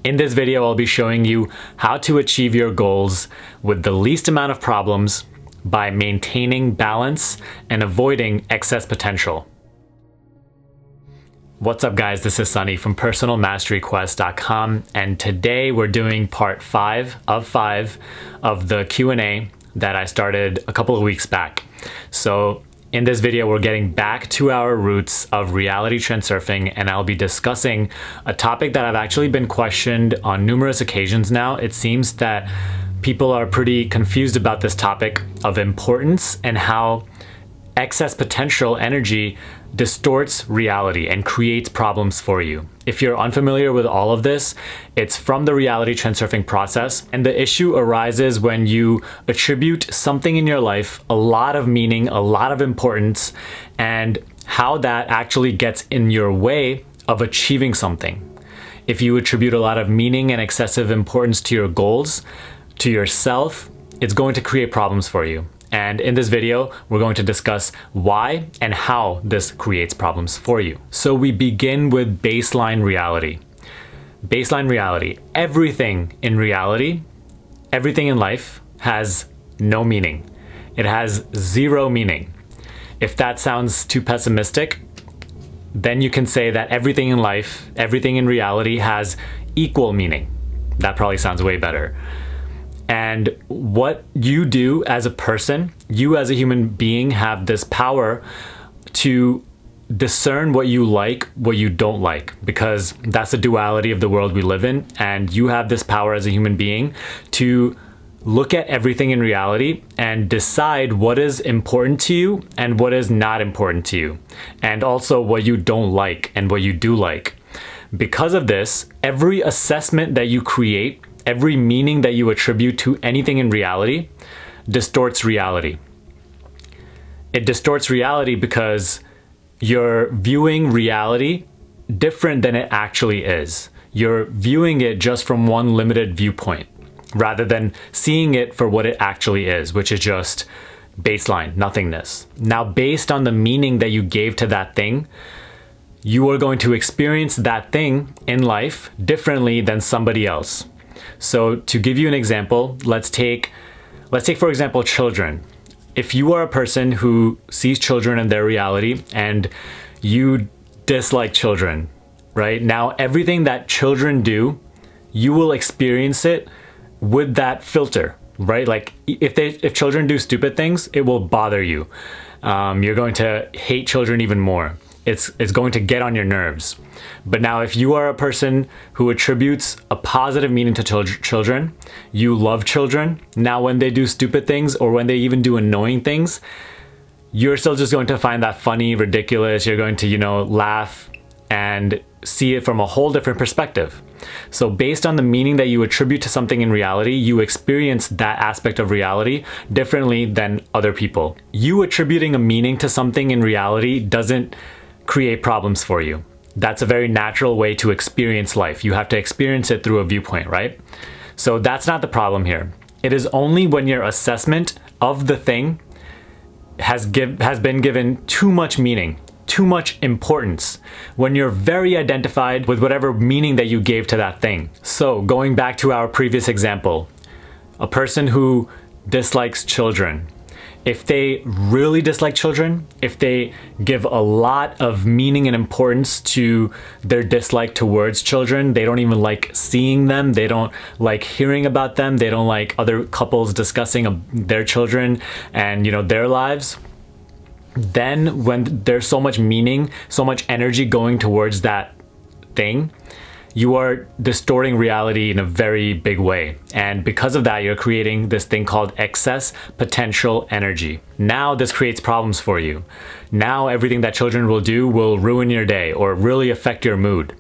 In this video, I'll be showing you how to achieve your goals with the least amount of problems by maintaining balance and avoiding excess potential. What's up guys, this is Sunny from personalmasteryquest.com, and today we're doing part 5 of the Q&A that I started a couple of weeks back. So in this video, we're getting back to our roots of reality transurfing, and I'll be discussing a topic that I've actually been questioned on numerous occasions now. It seems that people are pretty confused about this topic of importance and how excess potential energy distorts reality and creates problems for you. If you're unfamiliar with all of this, it's from the reality transurfing process, and the issue arises when you attribute something in your life a lot of meaning, a lot of importance, and how that actually gets in your way of achieving something. If you attribute a lot of meaning and excessive importance to your goals, to yourself, it's going to create problems for you. And in this video, we're going to discuss why and how this creates problems for you. So we begin with baseline reality. Baseline reality. Everything in reality, everything in life has no meaning. It has zero meaning. If that sounds too pessimistic, then you can say that everything in life, everything in reality has equal meaning. That probably sounds way better. And what you do as a person, you as a human being, have this power to discern what you like, what you don't like, because that's the duality of the world we live in. And you have this power as a human being to look at everything in reality and decide what is important to you and what is not important to you, and also what you don't like and what you do like. Because of this, every assessment that you create, every meaning that you attribute to anything in reality distorts reality. It distorts reality because you're viewing reality different than it actually is. You're viewing it just from one limited viewpoint rather than seeing it for what it actually is, which is just baseline, nothingness. Now, based on the meaning that you gave to that thing, you are going to experience that thing in life differently than somebody else. So to give you an example, let's take for example children. If you are a person who sees children in their reality and you dislike children, right? Now everything that children do, you will experience it with that filter, right? Like if children do stupid things, it will bother you. You're going to hate children even more. It's going to get on your nerves. But now if you are a person who attributes a positive meaning to children, you love children, now when they do stupid things or when they even do annoying things, you're still just going to find that funny, ridiculous. You're going to, laugh and see it from a whole different perspective. So based on the meaning that you attribute to something in reality, you experience that aspect of reality differently than other people. You attributing a meaning to something in reality doesn't create problems for you. That's a very natural way to experience life. You have to experience it through a viewpoint, right? So that's not the problem here. It is only when your assessment of the thing has been given too much meaning, too much importance, when you're very identified with whatever meaning that you gave to that thing. So going back to our previous example, a person who dislikes children, if they really dislike children, if they give a lot of meaning and importance to their dislike towards children, they don't even like seeing them, they don't like hearing about them, they don't like other couples discussing their children and their lives, then when there's so much meaning, so much energy going towards that thing, you are distorting reality in a very big way. And because of that, you're creating this thing called excess potential energy. Now this creates problems for you. Now everything that children will do will ruin your day or really affect your mood.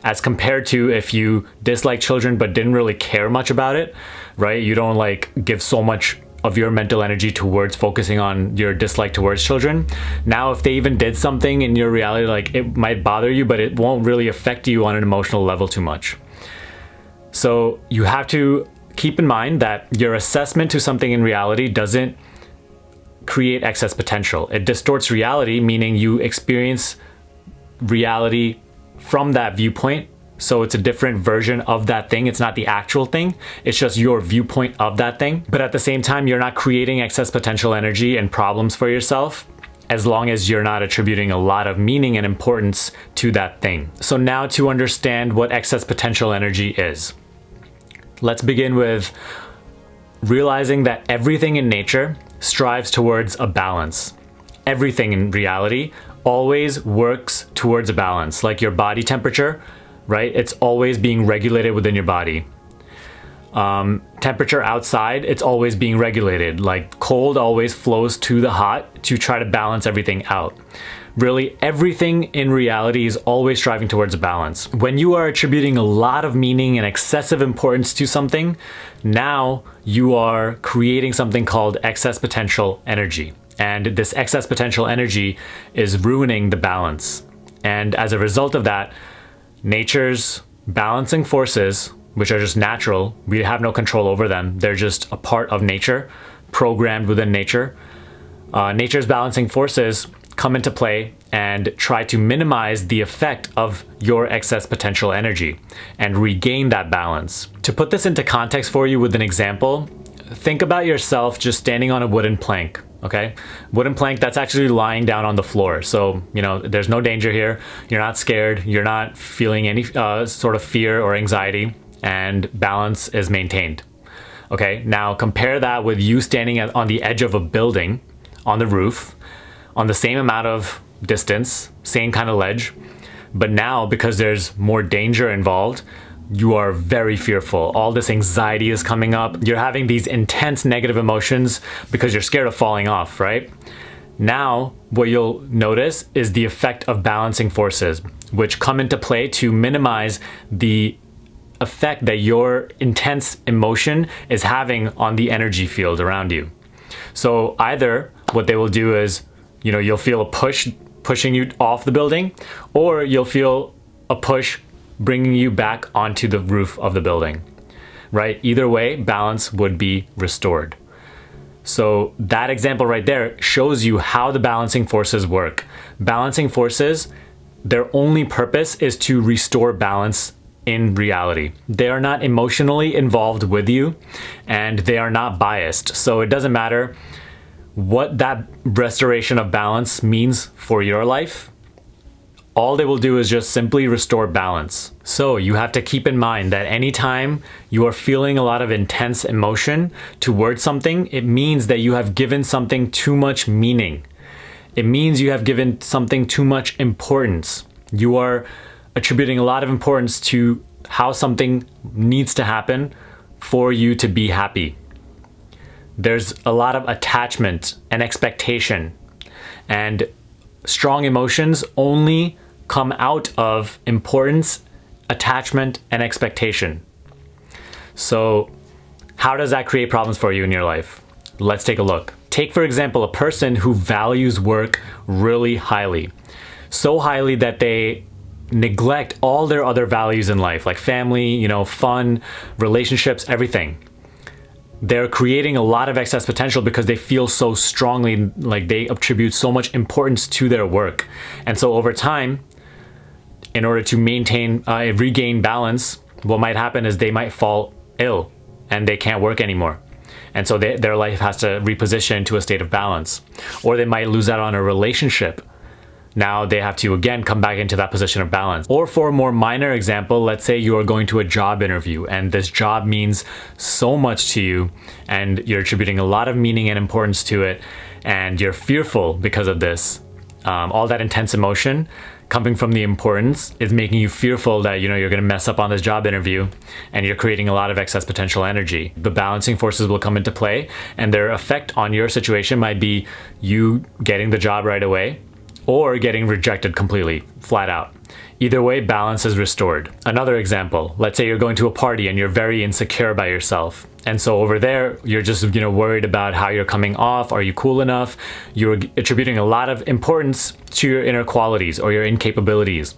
As compared to if you dislike children but didn't really care much about it, right? You don't like give so much of your mental energy towards focusing on your dislike towards children. Now, if they even did something in your reality, like it might bother you, but it won't really affect you on an emotional level too much. So you have to keep in mind that your assessment to something in reality doesn't create excess potential. It distorts reality, meaning you experience reality from that viewpoint So it's a different version of that thing. It's not the actual thing. It's just your viewpoint of that thing. But at the same time, you're not creating excess potential energy and problems for yourself as long as you're not attributing a lot of meaning and importance to that thing. So now to understand what excess potential energy is, let's begin with realizing that everything in nature strives towards a balance. Everything in reality always works towards a balance, like your body temperature, right? It's always being regulated within your body. Temperature outside, it's always being regulated. Like cold always flows to the hot to try to balance everything out. Really, everything in reality is always striving towards a balance. When you are attributing a lot of meaning and excessive importance to something, now you are creating something called excess potential energy. And this excess potential energy is ruining the balance. And as a result of that, nature's balancing forces, which are just natural, we have no control over them. They're just a part of nature, programmed within nature. Nature's balancing forces come into play and try to minimize the effect of your excess potential energy and regain that balance. To put this into context for you with an example, think about yourself just standing on a wooden plank. Okay, wooden plank that's actually lying down on the floor. So, there's no danger here. You're not scared. You're not feeling any sort of fear or anxiety, and balance is maintained. Okay, now compare that with you standing on the edge of a building, on the roof, on the same amount of distance, same kind of ledge. But now, because there's more danger involved, you are very fearful. All this anxiety is coming up. You're having these intense negative emotions because you're scared of falling off, right? Now, what you'll notice is the effect of balancing forces, which come into play to minimize the effect that your intense emotion is having on the energy field around you. So either what they will do is, you'll feel a push pushing you off the building, or you'll feel a push bringing you back onto the roof of the building, right? Either way, balance would be restored. So that example right there shows you how the balancing forces work. Balancing forces, their only purpose is to restore balance in reality. They are not emotionally involved with you, and they are not biased. So it doesn't matter what that restoration of balance means for your life. All they will do is just simply restore balance. So you have to keep in mind that anytime you are feeling a lot of intense emotion towards something, it means that you have given something too much meaning. It means you have given something too much importance. You are attributing a lot of importance to how something needs to happen for you to be happy. There's a lot of attachment and expectation, and strong emotions only come out of importance, attachment, and expectation. So how does that create problems for you in your life? Let's take a look. Take, for example, a person who values work really highly. So highly that they neglect all their other values in life, like family, fun, relationships, everything. They're creating a lot of excess potential because they feel so strongly, like they attribute so much importance to their work. And so over time, in order to regain balance, what might happen is they might fall ill and they can't work anymore. And so their life has to reposition to a state of balance. Or they might lose out on a relationship. Now they have to again come back into that position of balance. Or for a more minor example, let's say you are going to a job interview and this job means so much to you and you're attributing a lot of meaning and importance to it, and you're fearful because of this. All that intense emotion coming from the importance is making you fearful that you're going to mess up on this job interview, and you're creating a lot of excess potential energy. The balancing forces will come into play, and their effect on your situation might be you getting the job right away or getting rejected completely, flat out. Either way, balance is restored. Another example, let's say you're going to a party and you're very insecure by yourself. And so over there, you're just worried about how you're coming off. Are you cool enough? You're attributing a lot of importance to your inner qualities or your incapabilities.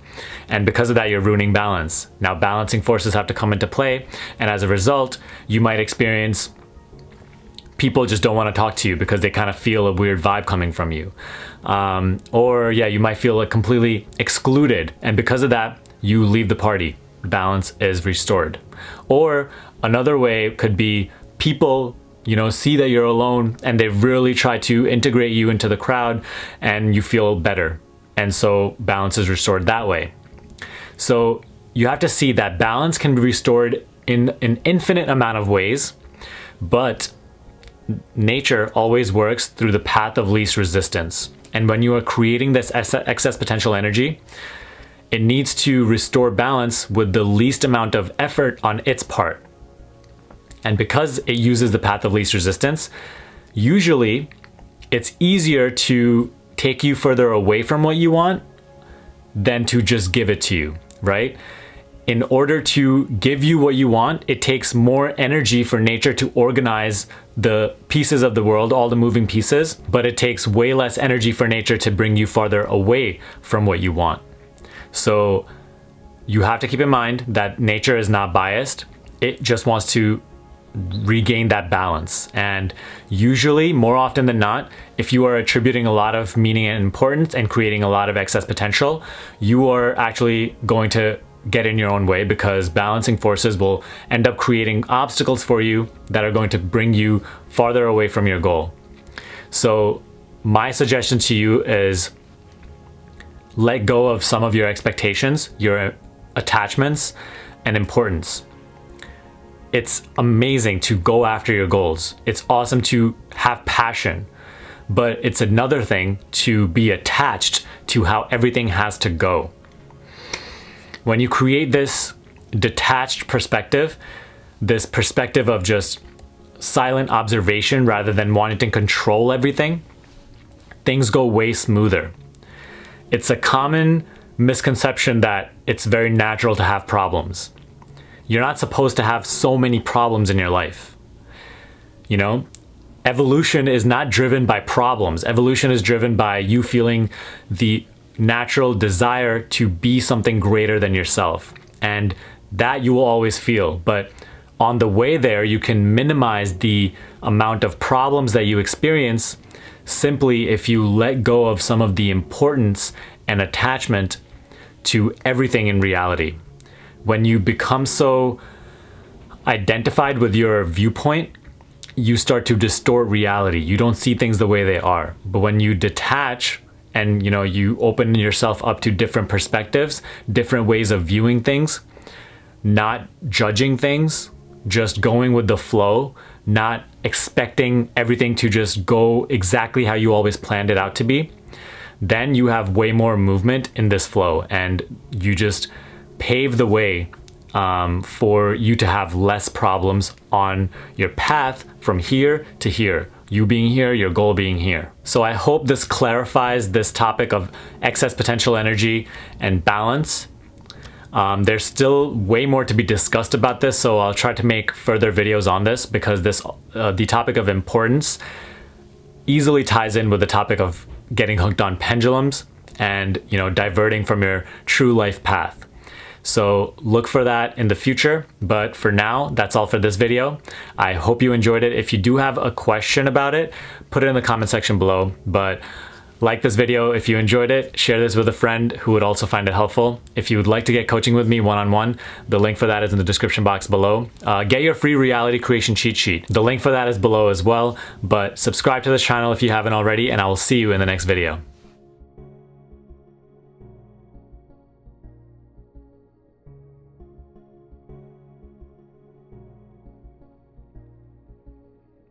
And because of that, you're ruining balance. Now balancing forces have to come into play. And as a result, you might experience people just don't want to talk to you because they kind of feel a weird vibe coming from you. You might feel like completely excluded. And because of that, you leave the party. balance is restored. Or another way could be people, see that you're alone and they really try to integrate you into the crowd and you feel better. And so balance is restored that way. So you have to see that balance can be restored in an infinite amount of ways, but nature always works through the path of least resistance. And when you are creating this excess potential energy, it needs to restore balance with the least amount of effort on its part. And because it uses the path of least resistance, usually it's easier to take you further away from what you want than to just give it to you, right? In order to give you what you want, it takes more energy for nature to organize the pieces of the world, all the moving pieces, but it takes way less energy for nature to bring you farther away from what you want. So you have to keep in mind that nature is not biased. It just wants to regain that balance. And usually, more often than not, if you are attributing a lot of meaning and importance and creating a lot of excess potential, you are actually going to get in your own way, because balancing forces will end up creating obstacles for you that are going to bring you farther away from your goal. So my suggestion to you is let go of some of your expectations, your attachments, and importance. It's amazing to go after your goals. It's awesome to have passion, but it's another thing to be attached to how everything has to go. When you create this detached perspective, this perspective of just silent observation rather than wanting to control everything, things go way smoother. It's a common misconception that it's very natural to have problems. You're not supposed to have so many problems in your life. Evolution is not driven by problems. Evolution is driven by you feeling the natural desire to be something greater than yourself. And that you will always feel. But on the way there, you can minimize the amount of problems that you experience simply if you let go of some of the importance and attachment to everything in reality. When you become so identified with your viewpoint, you start to distort reality. You don't see things the way they are. But when you detach and you open yourself up to different perspectives, different ways of viewing things, not judging things, just going with the flow, not expecting everything to just go exactly how you always planned it out to be, then you have way more movement in this flow, and you just pave the way for you to have less problems on your path from here to here. You being here, your goal being here. So I hope this clarifies this topic of excess potential energy and balance. There's still way more to be discussed about this, so I'll try to make further videos on this, because the topic of importance easily ties in with the topic of getting hooked on pendulums and diverting from your true life path. So look for that in the future, but for now, that's all for this video. I hope you enjoyed it. If you do have a question about it, put it in the comment section below, but like this video if you enjoyed it, share this with a friend who would also find it helpful. If you would like to get coaching with me one-on-one, the link for that is in the description box below. Get your free reality creation cheat sheet. The link for that is below as well, but subscribe to this channel if you haven't already, and I will see you in the next video.